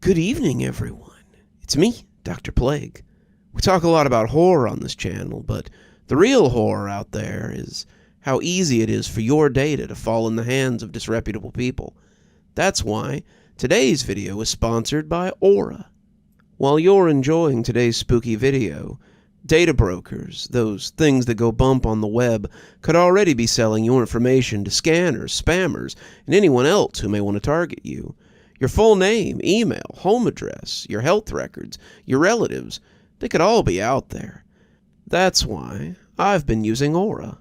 Good evening, everyone. It's me, Dr. Plague. We talk a lot about horror on this channel, but the real horror out there is how easy it is for your data to fall in the hands of disreputable people. That's why today's video is sponsored by Aura. While you're enjoying today's spooky video, data brokers, those things that go bump on the web, could already be selling your information to scanners, spammers, and anyone else who may want to target you. Your full name, email, home address, your health records, your relatives, they could all be out there. That's why I've been using Aura.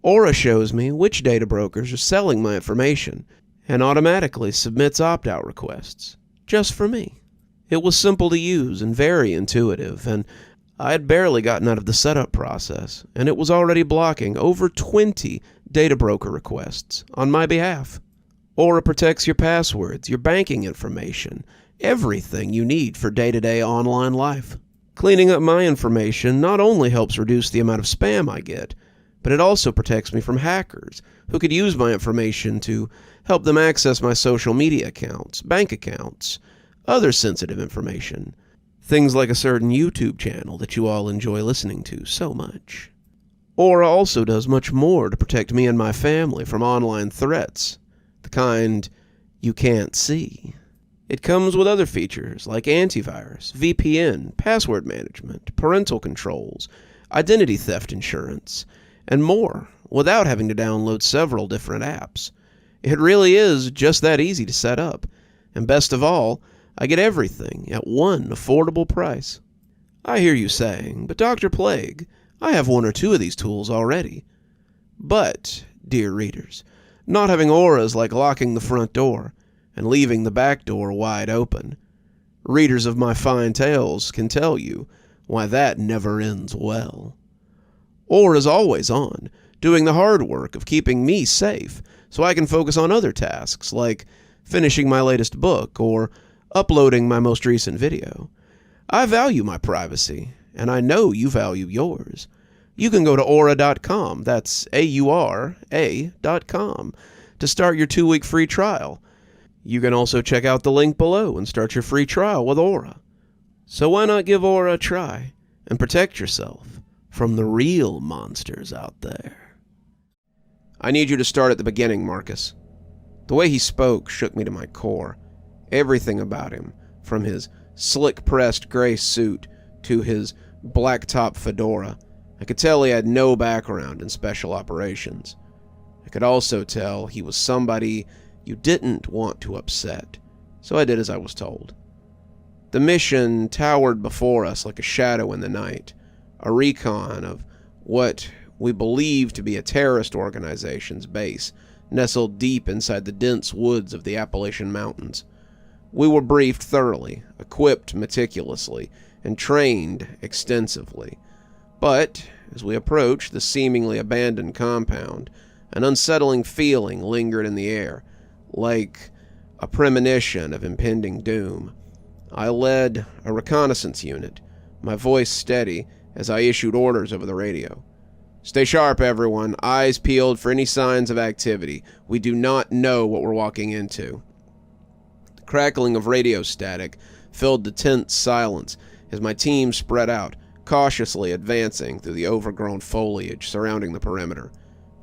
Aura shows me which data brokers are selling my information and automatically submits opt-out requests, just for me. It was simple to use and very intuitive, and I had barely gotten out of the setup process, and it was already blocking over 20 data broker requests on my behalf. Aura protects your passwords, your banking information, everything you need for day-to-day online life. Cleaning up my information not only helps reduce the amount of spam I get, but it also protects me from hackers who could use my information to help them access my social media accounts, bank accounts, other sensitive information. Things like a certain YouTube channel that you all enjoy listening to so much. Aura also does much more to protect me and my family from online threats, the kind you can't see. It comes with other features like antivirus, VPN, password management, parental controls, identity theft insurance, and more, without having to download several different apps. It really is just that easy to set up, and best of all, I get everything at one affordable price. I hear you saying, but Dr. Plague, I have one or two of these tools already. But, dear readers, not having Aura is like locking the front door and leaving the back door wide open. Readers of my fine tales can tell you why that never ends well. Aura is always on, doing the hard work of keeping me safe so I can focus on other tasks like finishing my latest book or uploading my most recent video. I value my privacy, and I know you value yours. You can go to aura.com, that's AURA.com, to start your 2-week free trial. You can also check out the link below and start your free trial with Aura. So why not give Aura a try and protect yourself from the real monsters out there? I need you to start at the beginning, Marcus. The way he spoke shook me to my core. Everything about him, from his slick-pressed gray suit to his black-top fedora, I could tell he had no background in special operations. I could also tell he was somebody you didn't want to upset, so I did as I was told. The mission towered before us like a shadow in the night, a recon of what we believed to be a terrorist organization's base, nestled deep inside the dense woods of the Appalachian Mountains. We were briefed thoroughly, equipped meticulously, and trained extensively. But, as we approached the seemingly abandoned compound, an unsettling feeling lingered in the air, like a premonition of impending doom. I led a reconnaissance unit, my voice steady as I issued orders over the radio. Stay sharp, everyone. Eyes peeled for any signs of activity. We do not know what we're walking into. The crackling of radio static filled the tense silence as my team spread out, cautiously advancing through the overgrown foliage surrounding the perimeter.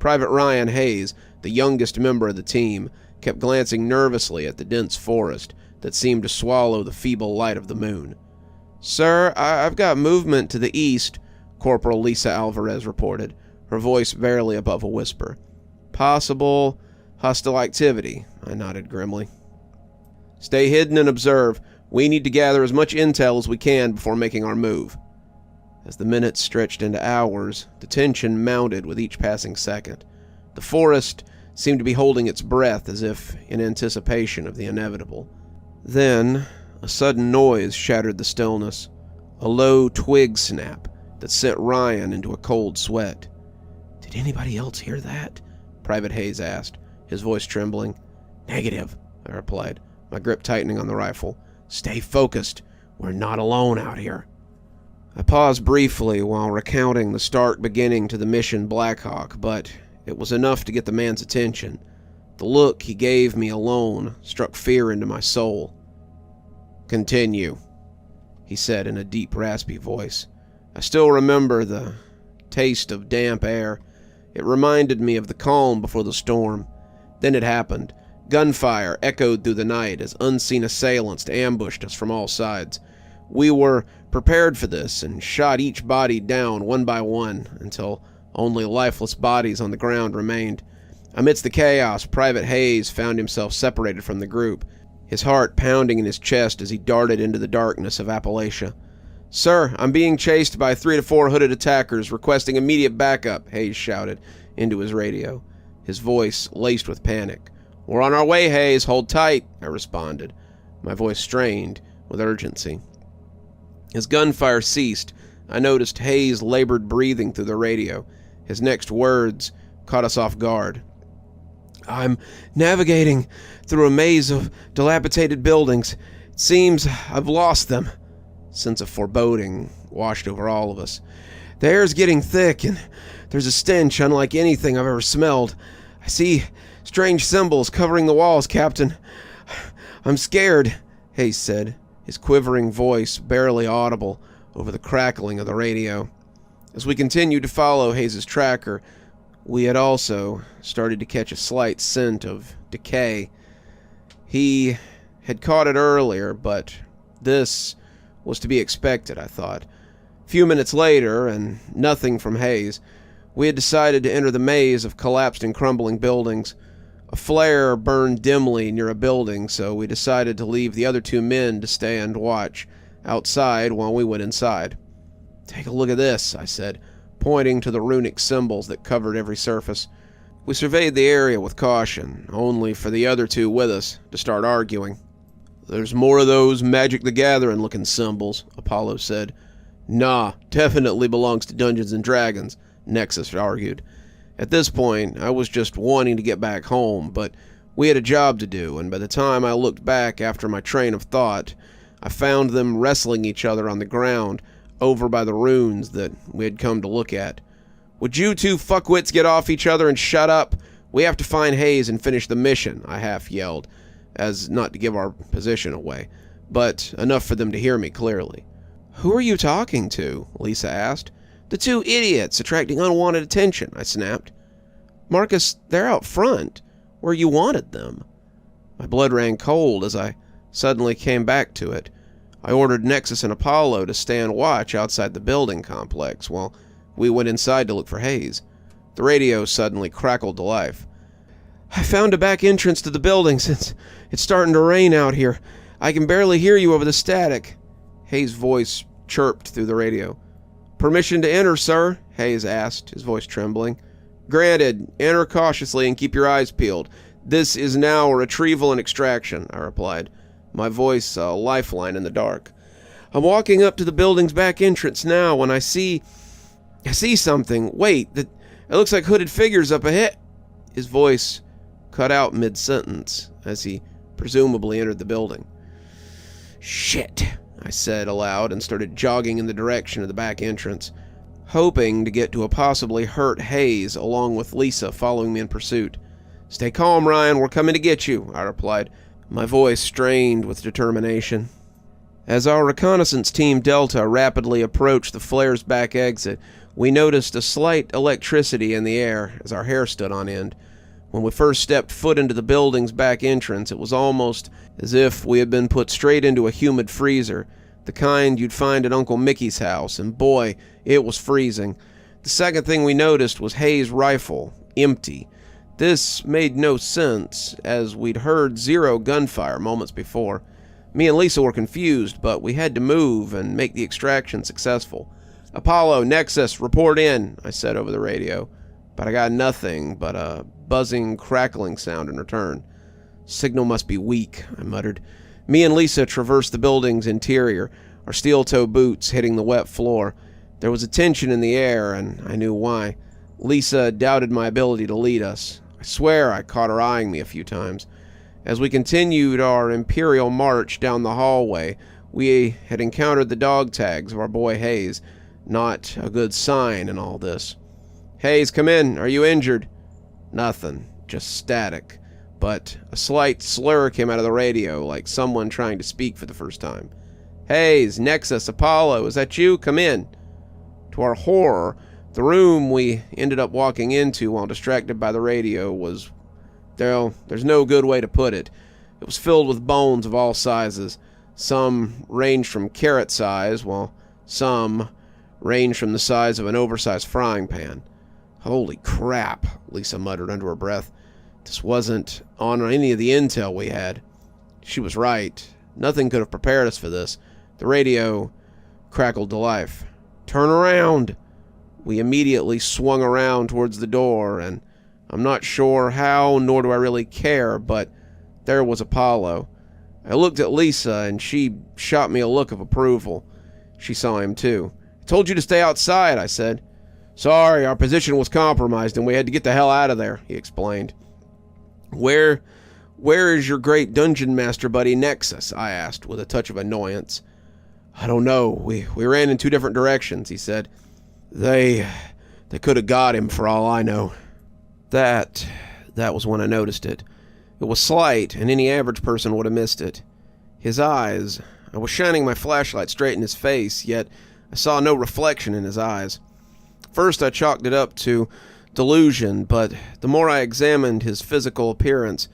Private Ryan Hayes, the youngest member of the team, kept glancing nervously at the dense forest that seemed to swallow the feeble light of the moon. "Sir, I've got movement to the east," Corporal Lisa Alvarez reported, her voice barely above a whisper. "Possible hostile activity," I nodded grimly. "Stay hidden and observe. We need to gather as much intel as we can before making our move." As the minutes stretched into hours, the tension mounted with each passing second. The forest seemed to be holding its breath as if in anticipation of the inevitable. Then, a sudden noise shattered the stillness, a low twig snap that sent Ryan into a cold sweat. "Did anybody else hear that?" Private Hayes asked, his voice trembling. "Negative," I replied, my grip tightening on the rifle. "Stay focused. We're not alone out here." I paused briefly while recounting the stark beginning to the mission Blackhawk, but it was enough to get the man's attention. The look he gave me alone struck fear into my soul. "Continue," he said in a deep, raspy voice. I still remember the taste of damp air. It reminded me of the calm before the storm. Then it happened. Gunfire echoed through the night as unseen assailants ambushed us from all sides. We were prepared for this and shot each body down one by one until only lifeless bodies on the ground remained. Amidst the chaos, Private Hayes found himself separated from the group, his heart pounding in his chest as he darted into the darkness of Appalachia. "Sir, I'm being chased by 3 to 4 hooded attackers requesting immediate backup," Hayes shouted into his radio, his voice laced with panic. "We're on our way, Hayes. Hold tight," I responded, my voice strained with urgency. As gunfire ceased, I noticed Hayes' labored breathing through the radio. His next words caught us off guard. "I'm navigating through a maze of dilapidated buildings. It seems I've lost them." A sense of foreboding washed over all of us. "The air's getting thick, and there's a stench unlike anything I've ever smelled. I see strange symbols covering the walls, Captain. I'm scared," Hayes said, his quivering voice barely audible over the crackling of the radio. As we continued to follow Hayes' tracker, we had also started to catch a slight scent of decay. He had caught it earlier, but this was to be expected, I thought. A few minutes later, and nothing from Hayes, we had decided to enter the maze of collapsed and crumbling buildings. A flare burned dimly near a building, so we decided to leave the other 2 men to stay and watch outside while we went inside. "Take a look at this," I said, pointing to the runic symbols that covered every surface. We surveyed the area with caution, only for the other 2 with us to start arguing. "There's more of those Magic the Gathering-looking symbols," Apollo said. "Nah, definitely belongs to Dungeons and Dragons," Nexus argued. At this point, I was just wanting to get back home, but we had a job to do, and by the time I looked back after my train of thought, I found them wrestling each other on the ground over by the runes that we had come to look at. "Would you 2 fuckwits get off each other and shut up? We have to find Hayes and finish the mission," I half yelled, as not to give our position away, but enough for them to hear me clearly. "Who are you talking to?" Lisa asked. "The 2 idiots attracting unwanted attention," I snapped. "Marcus, they're out front, where you wanted them." My blood ran cold as I suddenly came back to it. I ordered Nexus and Apollo to stand watch outside the building complex while we went inside to look for Hayes. The radio suddenly crackled to life. "I found a back entrance to the building since it's starting to rain out here. I can barely hear you over the static." Hayes' voice chirped through the radio. "Permission to enter, sir?" Hayes asked, his voice trembling. "Granted. Enter cautiously and keep your eyes peeled. This is now a retrieval and extraction," I replied, my voice a lifeline in the dark. "I'm walking up to the building's back entrance now when I see something. Wait, it looks like hooded figures up ahead." His voice cut out mid-sentence as he presumably entered the building. "Shit," I said aloud and started jogging in the direction of the back entrance, hoping to get to a possibly hurt Hayes along with Lisa following me in pursuit. "Stay calm, Ryan. We're coming to get you," I replied, my voice strained with determination. As our reconnaissance team Delta rapidly approached the flare's back exit, we noticed a slight electricity in the air as our hair stood on end. When we first stepped foot into the building's back entrance, it was almost as if we had been put straight into a humid freezer, the kind you'd find at Uncle Mickey's house, and boy, it was freezing. The second thing we noticed was Hayes' rifle, empty. This made no sense, as we'd heard 0 gunfire moments before. Me and Lisa were confused, but we had to move and make the extraction successful. "Apollo, Nexus, report in," I said over the radio, but I got nothing but a buzzing, crackling sound in return. "Signal must be weak," I muttered. Me and Lisa traversed the building's interior, our steel-toe boots hitting the wet floor. There was a tension in the air, and I knew why. Lisa doubted my ability to lead us. I swear I caught her eyeing me a few times. As we continued our imperial march down the hallway, we had encountered the dog tags of our boy Hayes. Not a good sign in all this. "Hayes, come in. Are you injured?" Nothing. Just static. but a slight slur came out of the radio, like someone trying to speak for the first time. "Hayes, Nexus, Apollo, is that you? Come in." To our horror, the room we ended up walking into while distracted by the radio was, there's no good way to put it. It was filled with bones of all sizes. Some ranged from carrot size, while some ranged from the size of an oversized frying pan. "Holy crap," Lisa muttered under her breath. "This wasn't on any of the intel we had." She was right. Nothing could have prepared us for this. The radio crackled to life. "Turn around!" We immediately swung around towards the door, and I'm not sure how, nor do I really care, but there was Apollo. I looked at Lisa, and she shot me a look of approval. She saw him too. "I told you to stay outside," I said. "Sorry, our position was compromised, and we had to get the hell out of there," he explained. Where is your great dungeon master buddy Nexus?" I asked, with a touch of annoyance. "I don't know. We ran in 2 different directions," he said. They could have got him for all I know." That was when I noticed it. It was slight, and any average person would have missed it. His eyes. I was shining my flashlight straight in his face, yet I saw no reflection in his eyes. First I chalked it up to delusion, but the more I examined his physical appearance,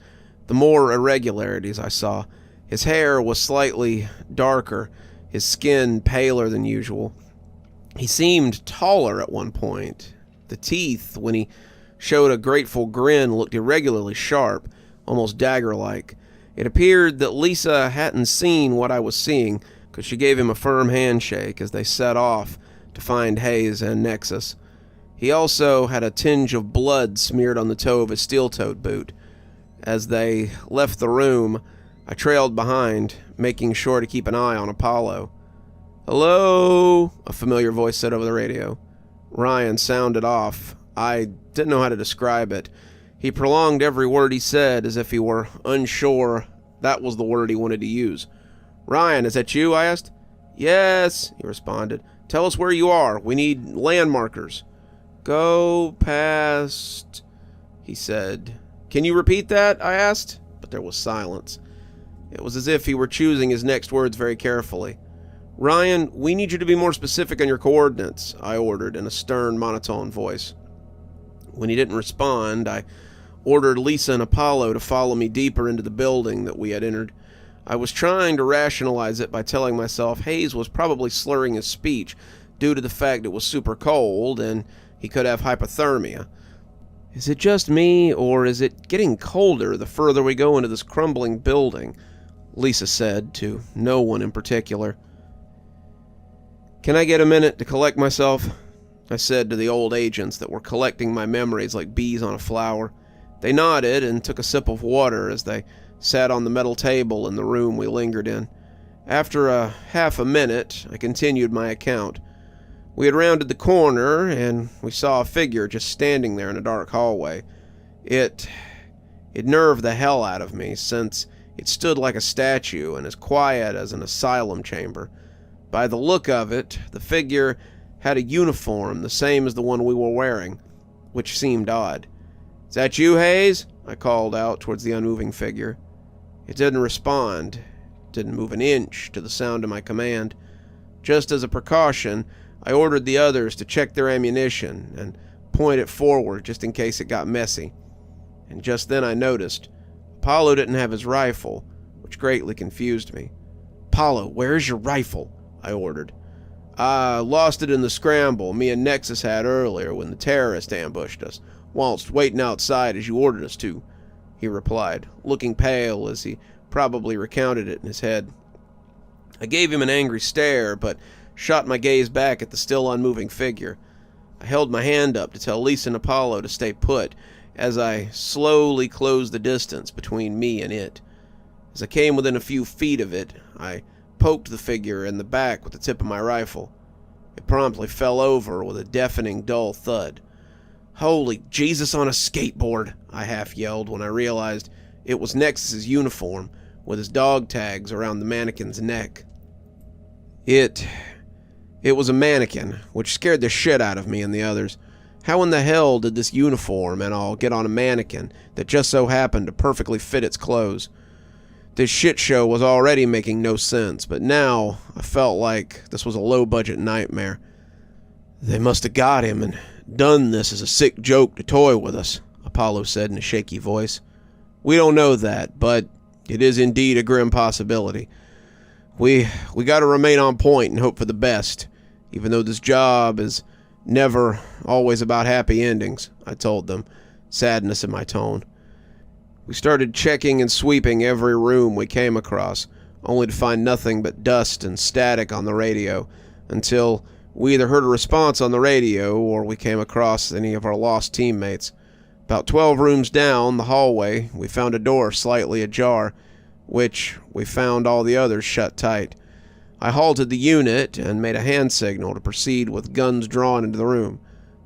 the more irregularities I saw. His hair was slightly darker, his skin paler than usual. He seemed taller at one point. The teeth, when he showed a grateful grin, looked irregularly sharp, almost dagger-like. It appeared that Lisa hadn't seen what I was seeing, because she gave him a firm handshake as they set off to find Hayes and Nexus. He also had a tinge of blood smeared on the toe of his steel-toed boot. As they left the room, I trailed behind, making sure to keep an eye on Apollo. "Hello," a familiar voice said over the radio. Ryan sounded off. I didn't know how to describe it. He prolonged every word he said as if he were unsure that was the word he wanted to use. "Ryan, is that you?" I asked. "Yes," he responded. "Tell us where you are. We need landmarkers." "Go past," he said. "Can you repeat that?" I asked, but there was silence. It was as if he were choosing his next words very carefully. "Ryan, we need you to be more specific on your coordinates," I ordered in a stern, monotone voice. When he didn't respond, I ordered Lisa and Apollo to follow me deeper into the building that we had entered. I was trying to rationalize it by telling myself Hayes was probably slurring his speech due to the fact it was super cold and he could have hypothermia. Is it just me, or is it getting colder the further we go into this crumbling building? Lisa said, to no one in particular. "Can I get a minute to collect myself?" I said to the old agents that were collecting my memories like bees on a flower. They nodded and took a sip of water as they sat on the metal table in the room we lingered in. After half a minute, I continued my account. We had rounded the corner, and we saw a figure just standing there in a dark hallway. It nerved the hell out of me, since it stood like a statue and as quiet as an asylum chamber. By the look of it, the figure had a uniform the same as the one we were wearing, which seemed odd. "Is that you, Hayes?" I called out towards the unmoving figure. It didn't respond, didn't move an inch to the sound of my command. Just as a precaution, I ordered the others to check their ammunition and point it forward just in case it got messy. And just then I noticed Apollo didn't have his rifle, which greatly confused me. "Apollo, where's your rifle?" I ordered. "I lost it in the scramble me and Nexus had earlier when the terrorists ambushed us, whilst waiting outside as you ordered us to," he replied, looking pale as he probably recounted it in his head. I gave him an angry stare, but shot my gaze back at the still unmoving figure. I held my hand up to tell Lisa and Apollo to stay put, as I slowly closed the distance between me and it. As I came within a few feet of it, I poked the figure in the back with the tip of my rifle. It promptly fell over with a deafening, dull thud. "Holy Jesus on a skateboard!" I half yelled when I realized it was Nexus's uniform, with his dog tags around the mannequin's neck. It was a mannequin, which scared the shit out of me and the others. How in the hell did this uniform and all get on a mannequin that just so happened to perfectly fit its clothes? This shit show was already making no sense, but now I felt like this was a low-budget nightmare. They must have got him and done this as a sick joke to toy with us, Apollo said in a shaky voice. We don't know that, but it is indeed a grim possibility. We got to remain on point and hope for the best, even though this job is never always about happy endings, I told them, sadness in my tone. We started checking and sweeping every room we came across, only to find nothing but dust and static on the radio, until we either heard a response on the radio or we came across any of our lost teammates. About 12 rooms down the hallway, we found a door slightly ajar, which we found all the others shut tight. I halted the unit and made a hand signal to proceed with guns drawn into the room.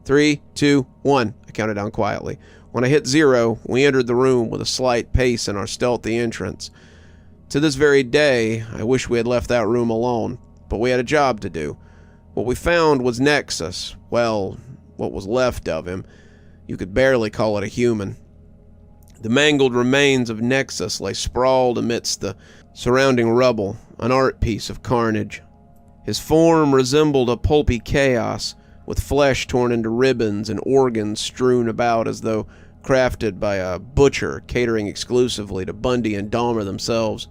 3, 2, 1, I counted down quietly. When I hit 0, we entered the room with a slight pace in our stealthy entrance. To this very day, I wish we had left that room alone, but we had a job to do. What we found was Nexus. Well, what was left of him. You could barely call it a human. The mangled remains of Nexus lay sprawled amidst the surrounding rubble, an art piece of carnage. His form resembled a pulpy chaos, with flesh torn into ribbons and organs strewn about as though crafted by a butcher catering exclusively to Bundy and Dahmer themselves.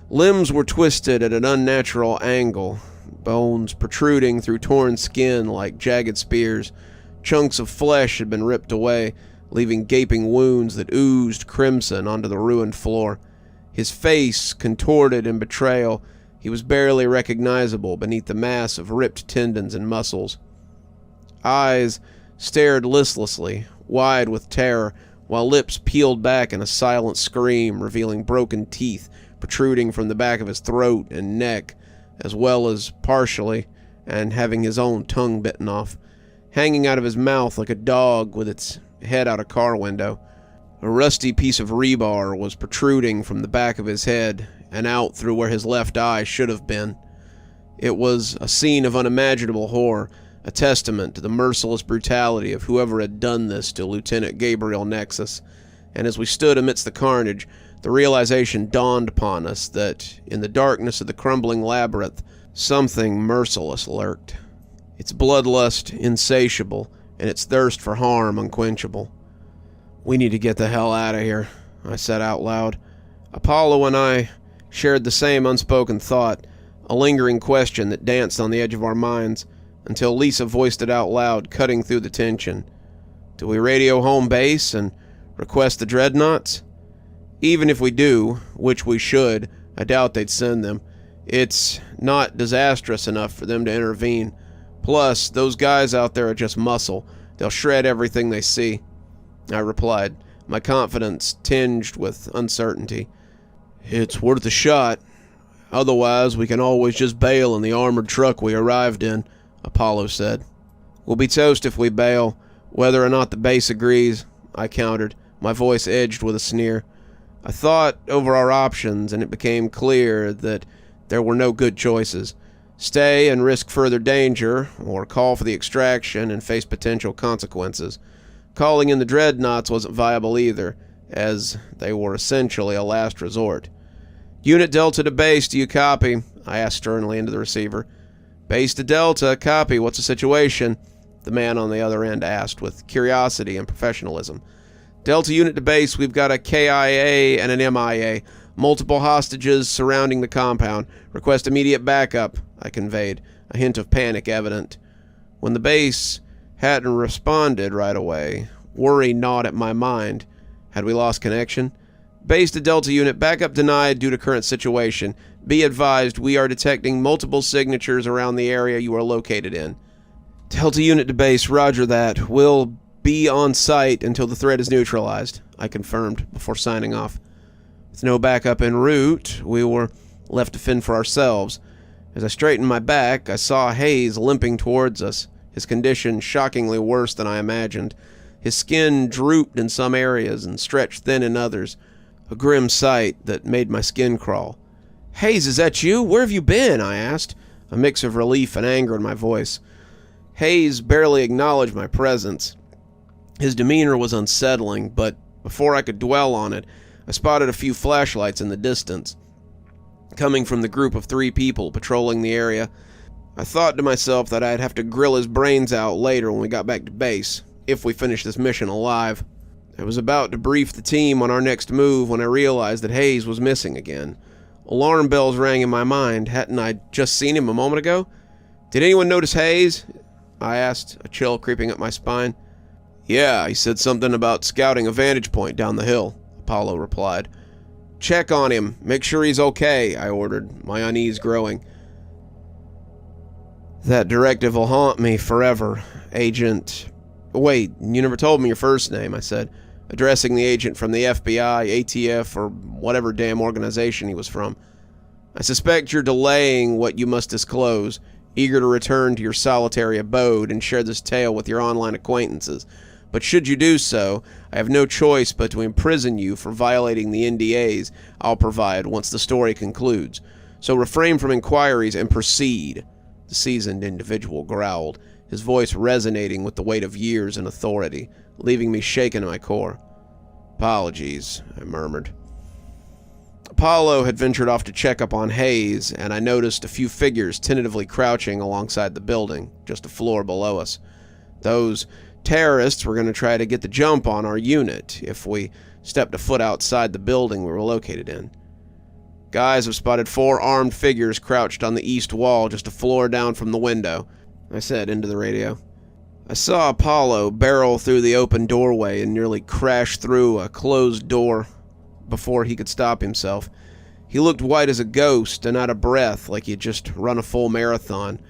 Limbs were twisted at an unnatural angle, bones protruding through torn skin like jagged spears. Chunks of flesh had been ripped away, leaving gaping wounds that oozed crimson onto the ruined floor. His face contorted in betrayal, he was barely recognizable beneath the mass of ripped tendons and muscles. Eyes stared listlessly, wide with terror, while lips peeled back in a silent scream, revealing broken teeth protruding from the back of his throat and neck, as well as partially, and having his own tongue bitten off, hanging out of his mouth like a dog with its head out a car window. A rusty piece of rebar was protruding from the back of his head and out through where his left eye should have been. It was a scene of unimaginable horror, a testament to the merciless brutality of whoever had done this to Lieutenant Gabriel Nexus, and as we stood amidst the carnage, the realization dawned upon us that, in the darkness of the crumbling labyrinth, something merciless lurked. Its bloodlust insatiable, and its thirst for harm unquenchable. We need to get the hell out of here, I said out loud. Apollo and I shared the same unspoken thought, a lingering question that danced on the edge of our minds, until Lisa voiced it out loud, cutting through the tension. Do we radio home base and request the dreadnoughts? Even if we do, which we should, I doubt they'd send them. It's not disastrous enough for them to intervene. Plus, those guys out there are just muscle. They'll shred everything they see. I replied, my confidence tinged with uncertainty. It's worth a shot. Otherwise, we can always just bail in the armored truck we arrived in, Apollo said. We'll be toast if we bail, whether or not the base agrees, I countered, my voice edged with a sneer. I thought over our options, and it became clear that there were no good choices. Stay and risk further danger, or call for the extraction and face potential consequences. Calling in the dreadnoughts wasn't viable either, as they were essentially a last resort. Unit Delta to base, do you copy? I asked sternly into the receiver. Base to Delta, copy, what's the situation? The man on the other end asked with curiosity and professionalism. Delta unit to base, we've got a KIA and an MIA. Multiple hostages surrounding the compound. Request immediate backup, I conveyed, a hint of panic evident. When the base hadn't responded right away, worry gnawed at my mind. Had we lost connection? Base to Delta unit, backup denied due to current situation. Be advised, we are detecting multiple signatures around the area you are located in. Delta unit to base, roger that. We'll be on site until the threat is neutralized, I confirmed before signing off. With no backup en route, we were left to fend for ourselves. As I straightened my back, I saw Hayes limping towards us, his condition shockingly worse than I imagined. His skin drooped in some areas and stretched thin in others, a grim sight that made my skin crawl. Hayes, is that you? Where have you been? I asked, a mix of relief and anger in my voice. Hayes barely acknowledged my presence. His demeanor was unsettling, but before I could dwell on it, I spotted a few flashlights in the distance, coming from the group of 3 people patrolling the area. I thought to myself that I'd have to grill his brains out later when we got back to base, if we finished this mission alive. I was about to brief the team on our next move when I realized that Hayes was missing again. Alarm bells rang in my mind. Hadn't I just seen him a moment ago? Did anyone notice Hayes? I asked, a chill creeping up my spine. Yeah, he said something about scouting a vantage point down the hill, Apollo replied. Check on him. Make sure he's okay, I ordered, my unease growing. That directive will haunt me forever, Agent... Wait, you never told me your first name, I said, addressing the agent from the FBI, ATF, or whatever damn organization he was from. I suspect you're delaying what you must disclose, eager to return to your solitary abode and share this tale with your online acquaintances. But should you do so, I have no choice but to imprison you for violating the NDAs I'll provide once the story concludes. So refrain from inquiries and proceed, the seasoned individual growled, his voice resonating with the weight of years and authority, leaving me shaken to my core. Apologies, I murmured. Apollo had ventured off to check up on Hayes, and I noticed a few figures tentatively crouching alongside the building, just a floor below us. Those terrorists were going to try to get the jump on our unit if we stepped a foot outside the building we were located in. Guys have spotted 4 armed figures crouched on the east wall just a floor down from the window, I said into the radio. I saw Apollo barrel through the open doorway and nearly crash through a closed door before he could stop himself. He looked white as a ghost and out of breath, like he had just run a full marathon.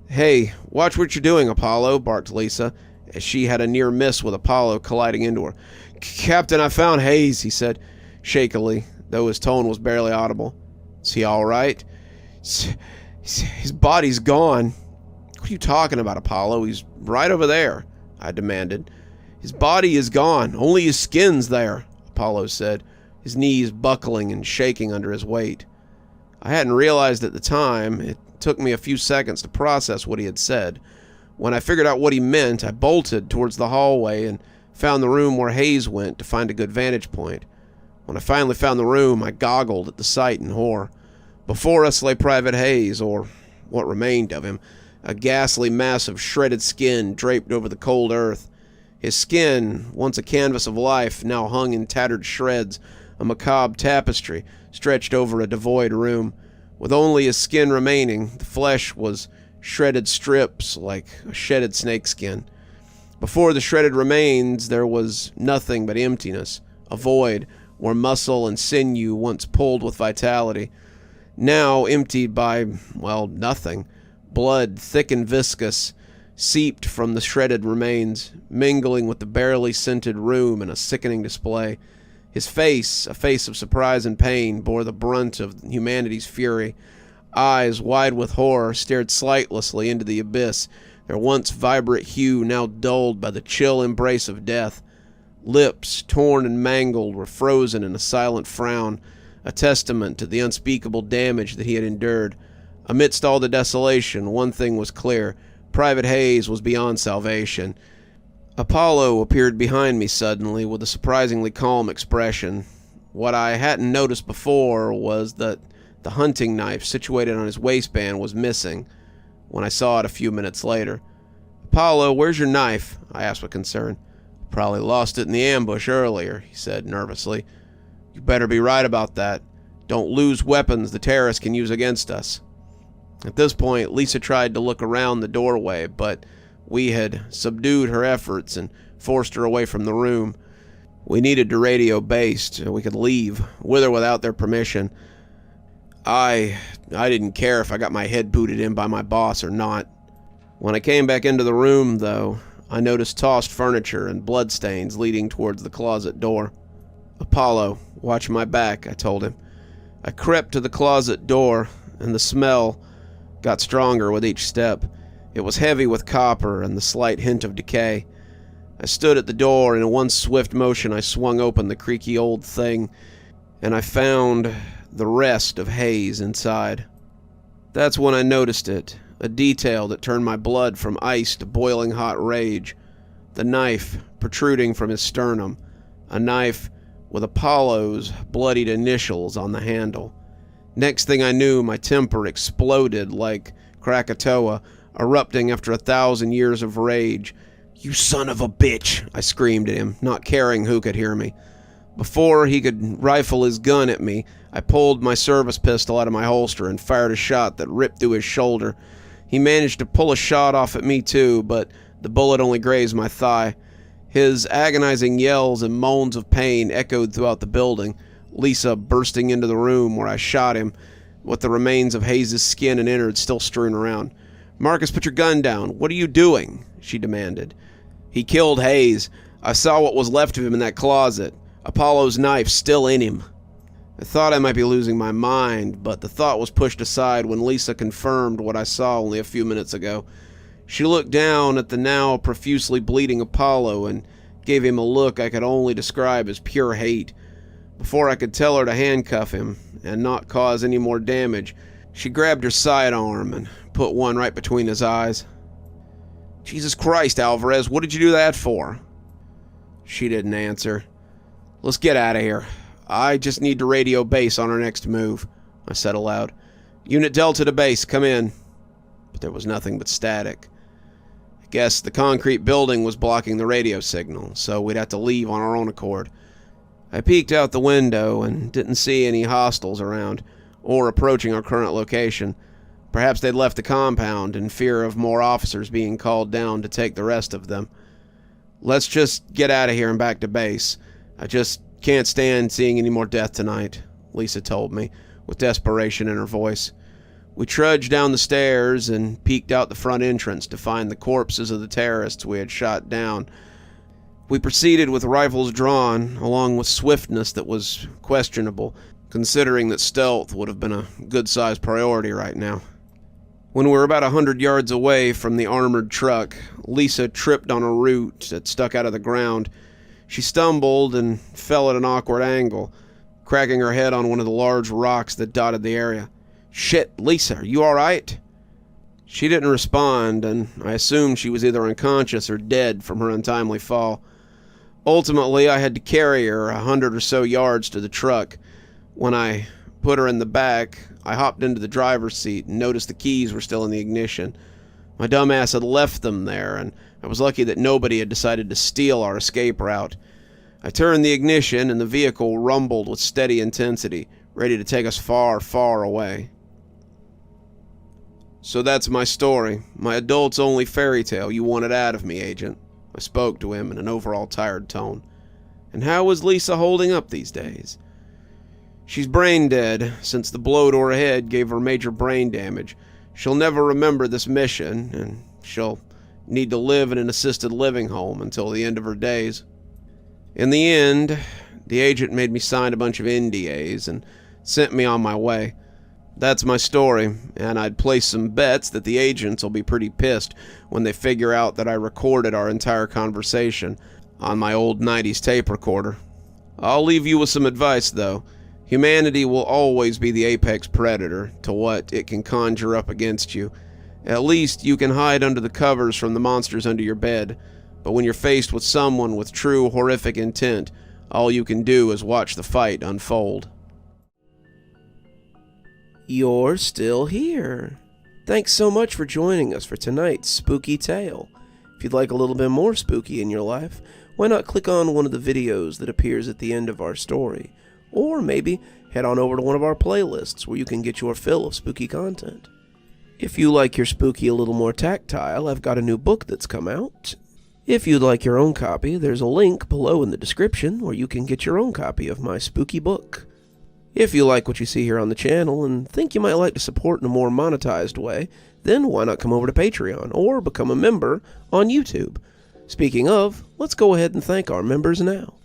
Hey, watch what you're doing, Apollo, barked Lisa, as she had a near miss with Apollo colliding into her. Captain, I found Hayes, he said, shakily, though his tone was barely audible. Is he all right? His body's gone. What are you talking about, Apollo? He's right over there, I demanded. His body is gone. Only his skin's there, Apollo said, his knees buckling and shaking under his weight. I hadn't realized at the time. It took me a few seconds to process what he had said. When I figured out what he meant, I bolted towards the hallway and found the room where Hayes went to find a good vantage point. When I finally found the room, I goggled at the sight in horror. Before us lay Private Hayes, or what remained of him, a ghastly mass of shredded skin draped over the cold earth. His skin, once a canvas of life, now hung in tattered shreds, a macabre tapestry stretched over a devoid room. With only his skin remaining, the flesh was shredded strips like a shedded snakeskin. Before the shredded remains, there was nothing but emptiness, a void where muscle and sinew once pulled with vitality. Now emptied by, well, nothing. Blood, thick and viscous, seeped from the shredded remains, mingling with the barely scented room in a sickening display. His face, a face of surprise and pain, bore the brunt of humanity's fury. Eyes, wide with horror, stared sightlessly into the abyss, their once vibrant hue now dulled by the chill embrace of death. Lips, torn and mangled, were frozen in a silent frown, a testament to the unspeakable damage that he had endured. Amidst all the desolation, one thing was clear. Private Hayes was beyond salvation. Apollo appeared behind me suddenly with a surprisingly calm expression. What I hadn't noticed before was that the hunting knife situated on his waistband was missing when I saw it a few minutes later. Apollo, where's your knife? I asked with concern. Probably lost it in the ambush earlier, he said nervously. You better be right about that. Don't lose weapons the terrorists can use against us. At this point, Lisa tried to look around the doorway, but we had subdued her efforts and forced her away from the room. We needed to radio base so we could leave, with or without their permission. I didn't care if I got my head booted in by my boss or not. When I came back into the room, though, I noticed tossed furniture and bloodstains leading towards the closet door. Apollo, watch my back, I told him. I crept to the closet door, and the smell got stronger with each step. It was heavy with copper and the slight hint of decay. I stood at the door, and in one swift motion I swung open the creaky old thing, and I found the rest of Hayes inside. That's when I noticed it, a detail that turned my blood from ice to boiling hot rage. The knife protruding from his sternum, a knife with Apollo's bloodied initials on the handle. Next thing I knew, my temper exploded like Krakatoa, erupting after 1,000 years of rage. "You son of a bitch!" I screamed at him, not caring who could hear me. Before he could rifle his gun at me, I pulled my service pistol out of my holster and fired a shot that ripped through his shoulder. He managed to pull a shot off at me too, but the bullet only grazed my thigh. His agonizing yells and moans of pain echoed throughout the building, Lisa bursting into the room where I shot him, with the remains of Hayes' skin and innards still strewn around. "Marcus, put your gun down. What are you doing?" she demanded. "He killed Hayes. I saw what was left of him in that closet. Apollo's knife still in him." I thought I might be losing my mind, but the thought was pushed aside when Lisa confirmed what I saw only a few minutes ago. She looked down at the now profusely bleeding Apollo and gave him a look I could only describe as pure hate. Before I could tell her to handcuff him and not cause any more damage, she grabbed her sidearm and put one right between his eyes. "Jesus Christ, Alvarez, what did you do that for?" She didn't answer. "Let's get out of here. I just need to radio base on our next move," I said aloud. "Unit Delta to base, come in." But there was nothing but static. I guess the concrete building was blocking the radio signal, so we'd have to leave on our own accord. I peeked out the window and didn't see any hostiles around, or approaching our current location. Perhaps they'd left the compound in fear of more officers being called down to take the rest of them. "Let's just get out of here and back to base. I just can't stand seeing any more death tonight," Lisa told me, with desperation in her voice. We trudged down the stairs and peeked out the front entrance to find the corpses of the terrorists we had shot down. We proceeded with rifles drawn, along with swiftness that was questionable, considering that stealth would have been a good-sized priority right now. When we were about 100 yards away from the armored truck, Lisa tripped on a root that stuck out of the ground. She stumbled and fell at an awkward angle, cracking her head on one of the large rocks that dotted the area. "Shit, Lisa, are you all right?" She didn't respond, and I assumed she was either unconscious or dead from her untimely fall. Ultimately, I had to carry her 100 or so yards to the truck. When I put her in the back, I hopped into the driver's seat and noticed the keys were still in the ignition. My dumbass had left them there, and I was lucky that nobody had decided to steal our escape route. I turned the ignition, and the vehicle rumbled with steady intensity, ready to take us far, far away. "So that's my story, my adults-only fairy tale you wanted out of me, Agent," I spoke to him in an overall tired tone. "And how is Lisa holding up these days?" "She's brain dead, since the blow to her head gave her major brain damage. She'll never remember this mission, and she'll need to live in an assisted living home until the end of her days." In the end, the agent made me sign a bunch of NDAs and sent me on my way. That's my story, and I'd place some bets that the agents will be pretty pissed when they figure out that I recorded our entire conversation on my old 90s tape recorder. I'll leave you with some advice, though. Humanity will always be the apex predator to what it can conjure up against you. At least you can hide under the covers from the monsters under your bed, but when you're faced with someone with true horrific intent, all you can do is watch the fight unfold. You're still here. Thanks so much for joining us for tonight's spooky tale. If you'd like a little bit more spooky in your life, why not click on one of the videos that appears at the end of our story? Or maybe head on over to one of our playlists where you can get your fill of spooky content. If you like your spooky a little more tactile, I've got a new book that's come out. If you'd like your own copy, there's a link below in the description where you can get your own copy of my spooky book. If you like what you see here on the channel and think you might like to support in a more monetized way, then why not come over to Patreon or become a member on YouTube? Speaking of, let's go ahead and thank our members now.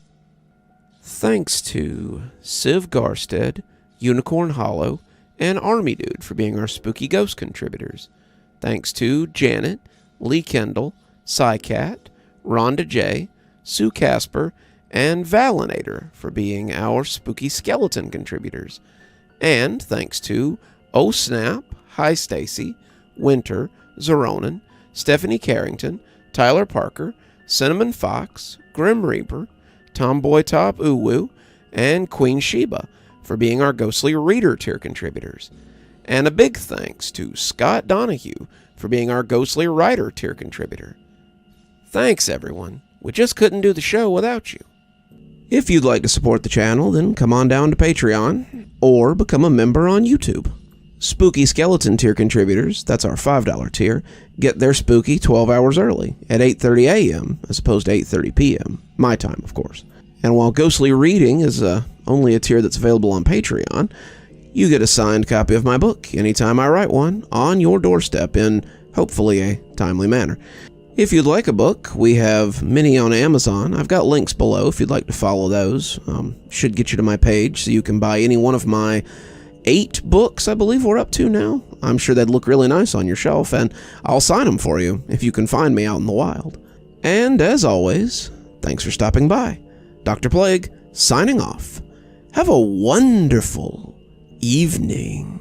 Thanks to Civ Garstad, Unicorn Hollow, and Army Dude for being our spooky ghost contributors. Thanks to Janet, Lee Kendall, Saikat, Ronda J, Sue Casper, and Valinator for being our spooky skeleton contributors. And thanks to Oh Snap, Hi Stacy, Winter, Xaronan, Stephanie Carrington, Tyler Parker, Cinnamon Fox, Grim Reaper, TomBoiTopUwU, and Queen Sheebah for being our Ghostly Reader tier contributors. And a big thanks to Scott Donahue for being our Ghostly Writer tier contributor. Thanks, everyone. We just couldn't do the show without you. If you'd like to support the channel, then come on down to Patreon or become a member on YouTube. Spooky Skeleton tier contributors, that's our $5 tier, get their spooky 12 hours early at 8:30 a.m. as opposed to 8:30 p.m. My time, of course. And while Ghostly Reading is only a tier that's available on Patreon, you get a signed copy of my book anytime I write one on your doorstep in, hopefully, a timely manner. If you'd like a book, we have many on Amazon. I've got links below if you'd like to follow those. Should get you to my page so you can buy any one of my 8 books I believe we're up to now. I'm sure they'd look really nice on your shelf, and I'll sign them for you if you can find me out in the wild. And as always, thanks for stopping by. Dr. Plague, signing off. Have a wonderful evening.